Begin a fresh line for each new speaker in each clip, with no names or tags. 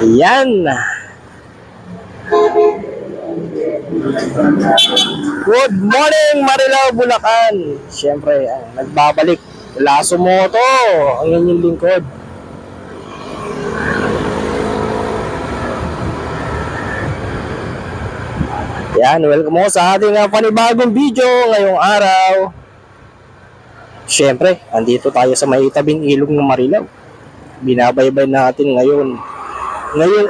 Yan. Good morning, Marilao, Bulacan. Siyempre, nagbabalik. Lasso Moto, ang inyong lingkod. Yan, welcome mo sa ating panibagong video ngayong araw. Siyempre, andito tayo sa may tabing ilog ng Marilao. Binabaybay natin ngayong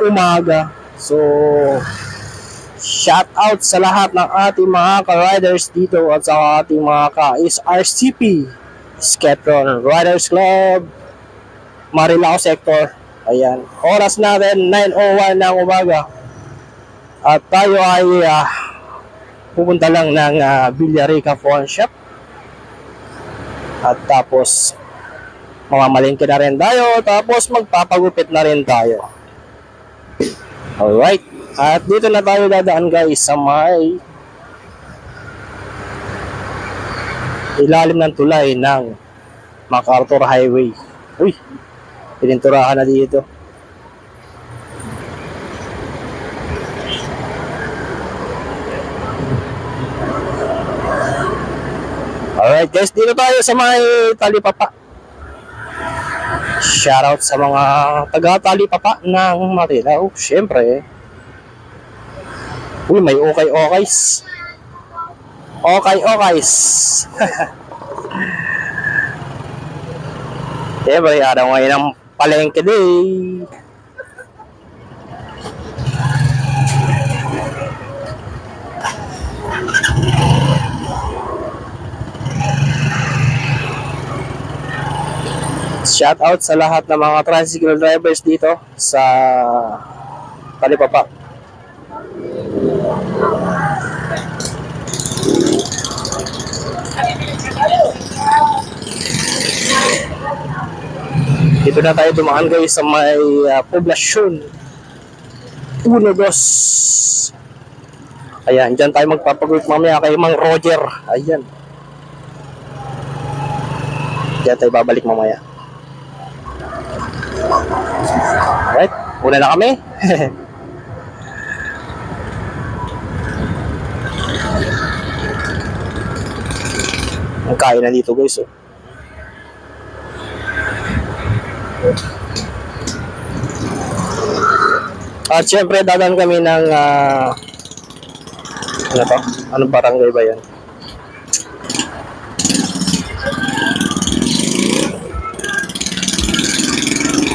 umaga. So, shout out sa lahat ng ating mga ka-riders dito at sa ating mga ka-SRCP Sketron Riders Club Marilao Sector. Ayan, oras natin 9:01 ng umaga. At tayo ay pupunta lang ng Villarica Pawn Shop. At tapos mamamalingki na rin tayo. Tapos magpapagupit na rin tayo. Alright. At dito na tayo dadaan guys sa may ilalim ng tulay ng MacArthur Highway. Uy, pininturahan na dito. Alright guys, dito tayo sa may Talipapa. Shoutout sa mga taga-Talipapa ng Marilao. Siyempre. Uy, may okay-okays. Okay-okays. Siyempre, araw ngayon ang palengke day. Shout out sa lahat ng mga tricycle drivers dito sa Talipapa. Dito na tayo dumaan guys sa may poblasyon 1-2. Ayan, dyan tayo magpapagulot mamaya kay Mang Roger. Ayan. Dyan tayo babalik mamaya. Alright, una na kami. Ang kain na dito guys. At syempre dadaan kami ng ano to? Anong barangay ba yan?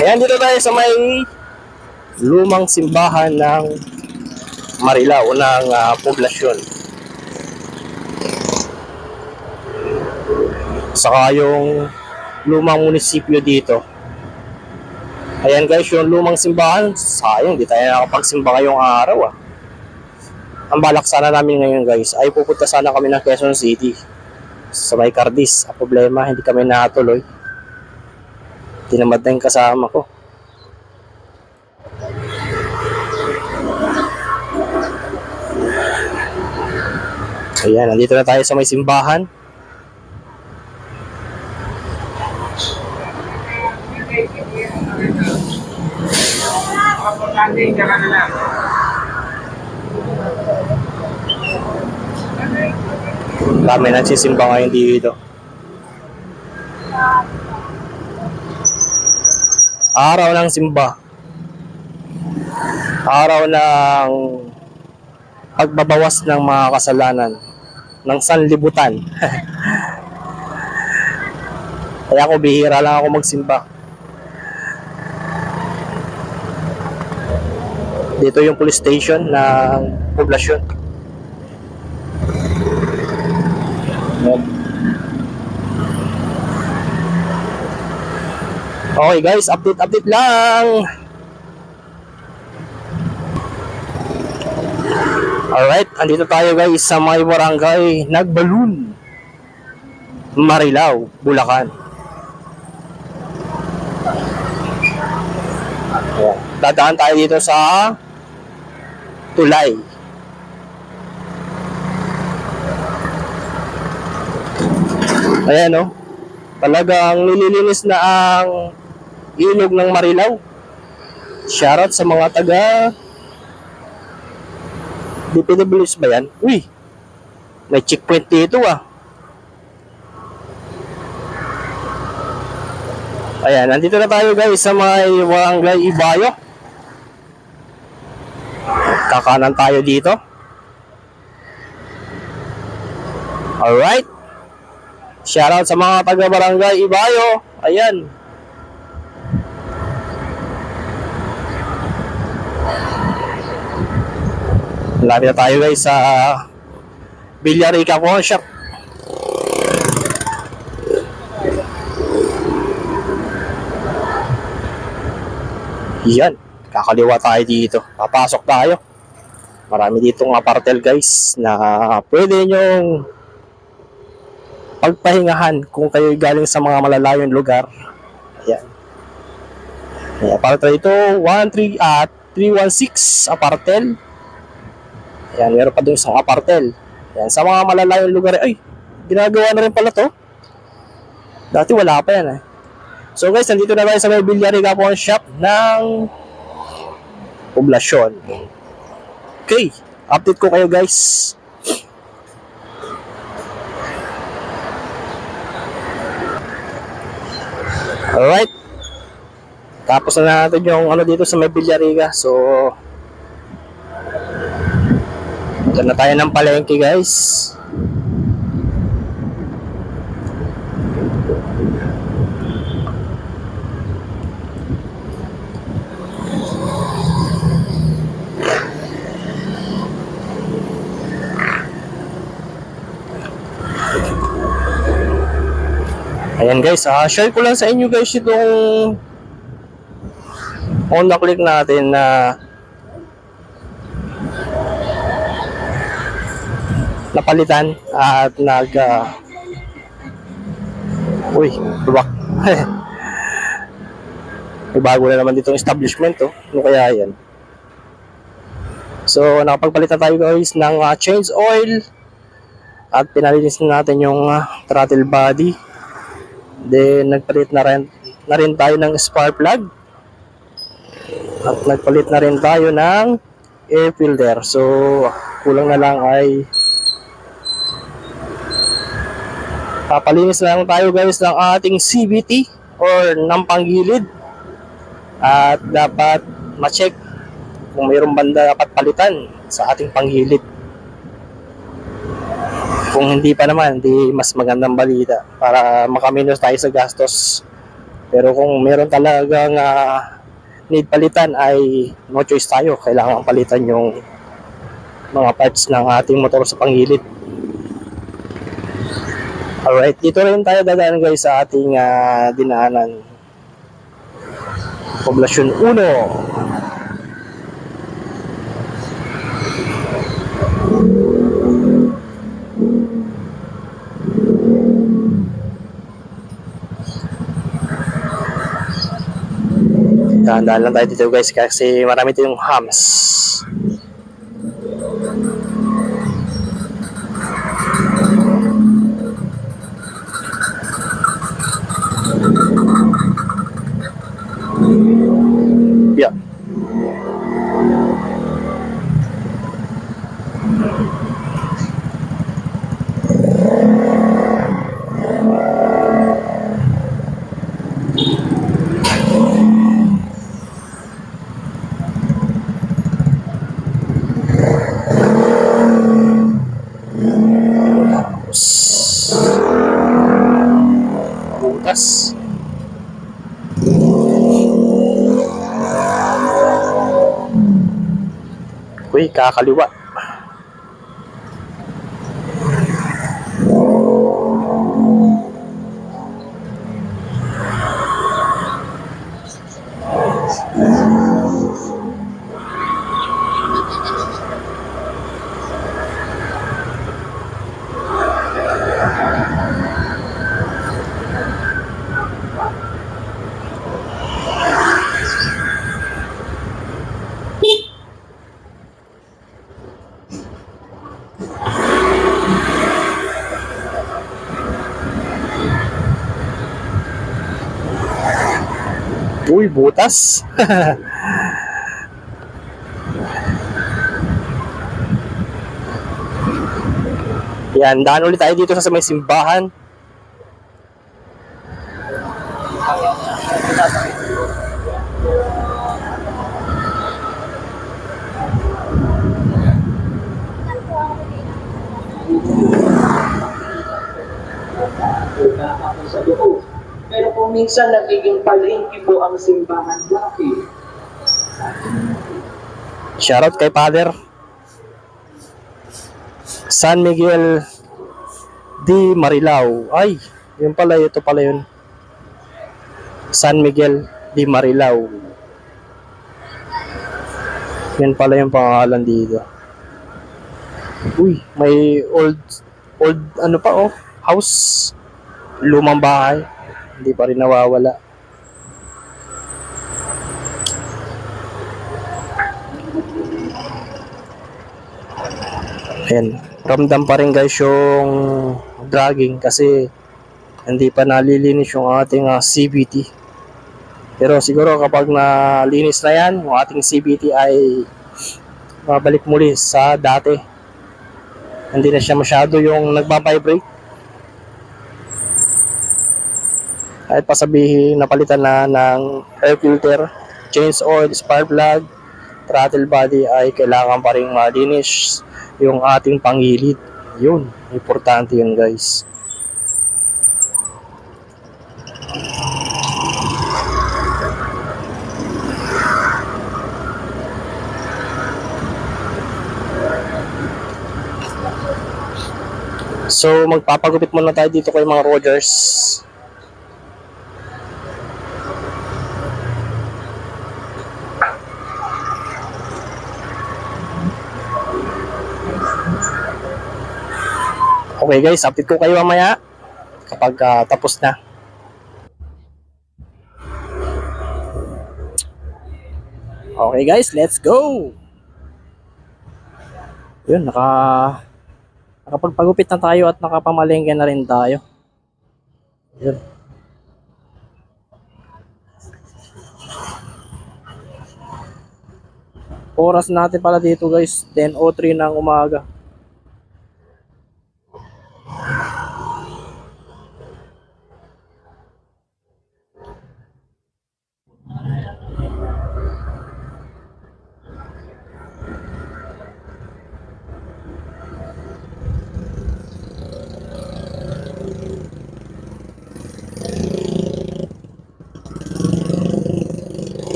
Ayan, dito tayo sa may lumang simbahan ng Marilao ng poblasyon. Saka yung lumang munisipyo dito. Ayan guys, yung lumang simbahan, sayang, di tayo nakapagsimba ngayong araw. Ang balak sana namin ngayon guys, ay pupunta sana kami ng Quezon City sa may Cardis. Ang problema, hindi kami natuloy. Tinamad na yung kasama ko. Ayan, nandito na tayo sa may simbahan. Dami nagsisimba ngayon dito. Araw ng simba. Araw ng pagbabawas ng mga kasalanan ng sanlibutan. Kaya ako bihira lang ako magsimba. Dito yung police station ng poblasyon. Okay guys, update lang. Alright, andito tayo guys sa may barangay Nagbalun, Marilao, Bulacan. Dadaan tayo dito sa tulay. Ayan o. Talagang nililinis na ang ilog ng Marilao. Shoutout sa mga taga DPWs ba yan? Uy, may checkpoint dito ah. Ayan, nandito na tayo guys sa may Barangay Ibayo. Kakanan tayo dito. Alright. Shoutout sa mga taga Barangay Ibayo. Ayan. Malapit na tayo guys sa Villarica Pawn Shop. Yan, kakaliwa tayo dito. Papasok tayo. Marami ditong apartel guys na pwede nyong pagpahingahan kung kayo galing sa mga malalayong lugar. Ayan. May apartel ito, 316 apartel. Ayan, meron pa dun isang apartel. Ayan, sa mga malalayong lugar, ay, ginagawa na rin pala to. Dati wala pa yan eh. So guys, nandito na tayo sa may Villarica Pawn Shop ng Poblasyon. Okay, update ko kayo guys. Alright. Tapos na natin yung ano dito sa may Villarica. So, ito na tayo ng palengke guys. Ayan guys, share ko lang sa inyo guys itong Honda Click natin na napalitan at uy, luwak. May bago na naman ditong establishment oh. Ano kaya yan? So, nakapagpalitan tayo guys ng change oil at pinalinis natin yung throttle body. Then, nagpalit na rin tayo ng spark plug. At nagpalit na rin tayo ng air filter. So, kulang na lang ay papalinis na lang tayo guys ng ating CVT or ng panggilid. At dapat ma-check kung mayroong banda dapat palitan sa ating panggilid. Kung hindi pa naman, di mas magandang balita para makaminos tayo sa gastos. Pero kung meron talagang need palitan ay no choice tayo. Kailangan palitan yung mga parts ng ating motor sa panggilid. Alright, dito rin tayo dadaan guys sa ating dinaanan. Poblasyon 1. Dahan-dahan lang tayo dito guys kasi marami tayong hams. Yeah. Butas. Uy, kakaliwa. Uy, butas. Yan, daan ulit tayo dito sa may simbahan.
Ako sa loob. Pero kung minsan nagiging palengke po ang simbahan, bakit?
Shoutout kay Father San Miguel de Marilao. Ay, yun pala, ito pala yun. San Miguel de Marilao. Yun pala yung pangalan dito. Uy, may old ano pa oh, house. Lumang bahay. Hindi pa rin nawawala. Ayan, ramdam pa rin guys yung dragging kasi hindi pa nalilinis yung ating CVT. Pero siguro kapag nalinis na yan, yung ating CVT ay babalik muli sa dati. Hindi na siya masyado yung nagbabibrate. Kahit pasabihin napalitan na ng air filter, change oil, spark plug, throttle body ay kailangan pa rin malinis yung ating pangilid. Yun, importante yun guys. So magpapagupit muna tayo dito kay mga Rogers. Okay guys, update ko kayo mamaya kapag tapos na. Okay guys, let's go! Yun, nakapagpagupit na tayo at nakapamalengke na rin tayo. Yun. Oras natin pala dito guys, 10:03 ng umaga.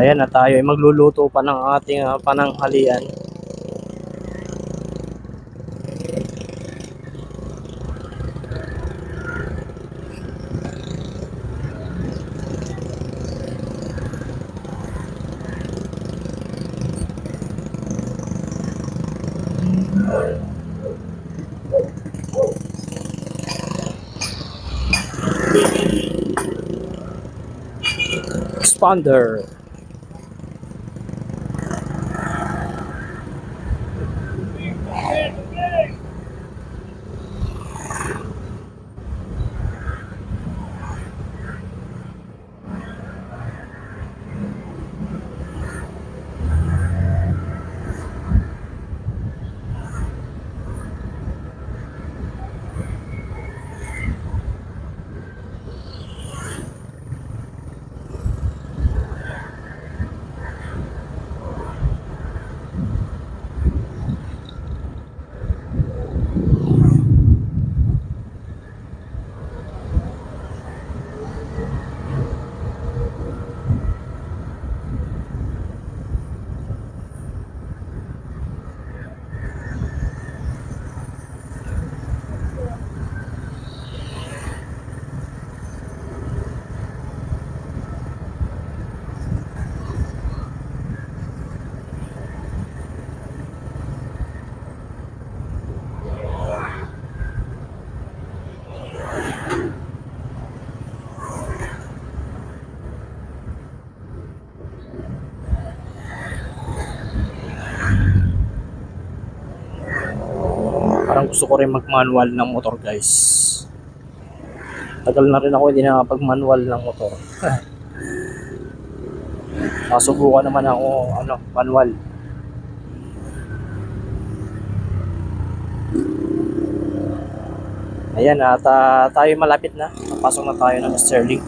Ayan na tayo ay magluluto pa ng ating pananghalian. Expander. Parang gusto ko rin mag-manual ng motor guys. Tagal na rin ako hindi nakapag-manual ng motor. Nasubukan naman ako manual. Ayan, at tayo malapit na. Papasok na tayo ng Sterling.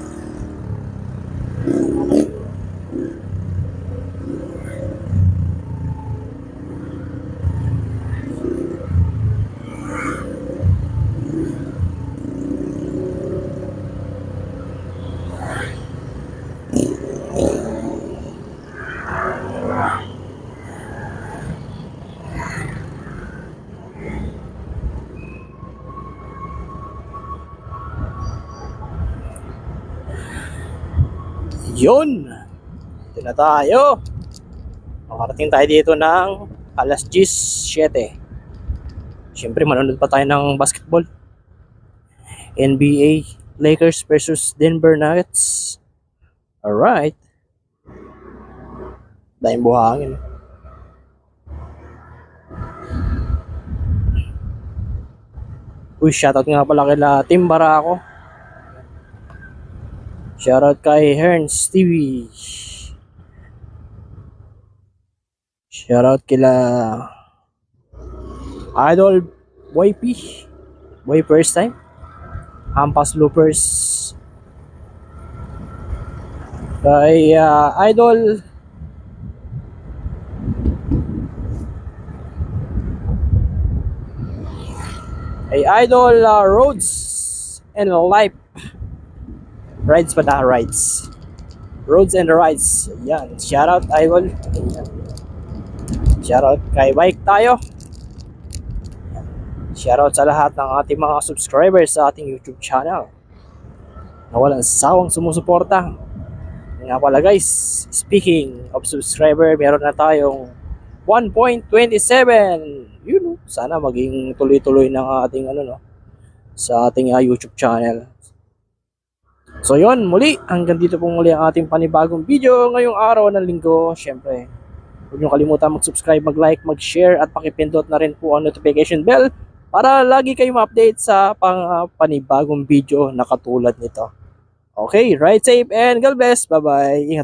Yun! Ito na tayo. Makarating tayo dito ng alas 10:07. Siyempre, manonood pa tayo ng basketball. NBA Lakers versus Denver Nuggets. Alright. Dahil buhangin. Uy, shoutout nga pala kila Tim Barako. Shoutout kay Herns TV. Shoutout kila Idol YP. Boy first time. Hampas Loopers. Kay Idol Rhodes and Life. Rides pa na, rides. Roads and rides. Yan. Shoutout, Idol. Yan. Shoutout kay Bike tayo. Yan. Shoutout sa lahat ng ating mga subscribers sa ating YouTube channel na walang sawang sumusuporta. Nga pala guys, speaking of subscriber, meron na tayong 1.27. Yun, sana maging tuloy-tuloy ng ating sa ating YouTube channel. So yun, muli, hanggang dito po muli ang ating panibagong video ngayong araw ng linggo. Siyempre, huwag nyo kalimutan mag-subscribe, mag-like, mag-share at pakipindot na rin po ang notification bell para lagi kayong ma-update sa panibagong video na katulad nito. Okay, ride safe and God bless. Bye-bye. Ingat.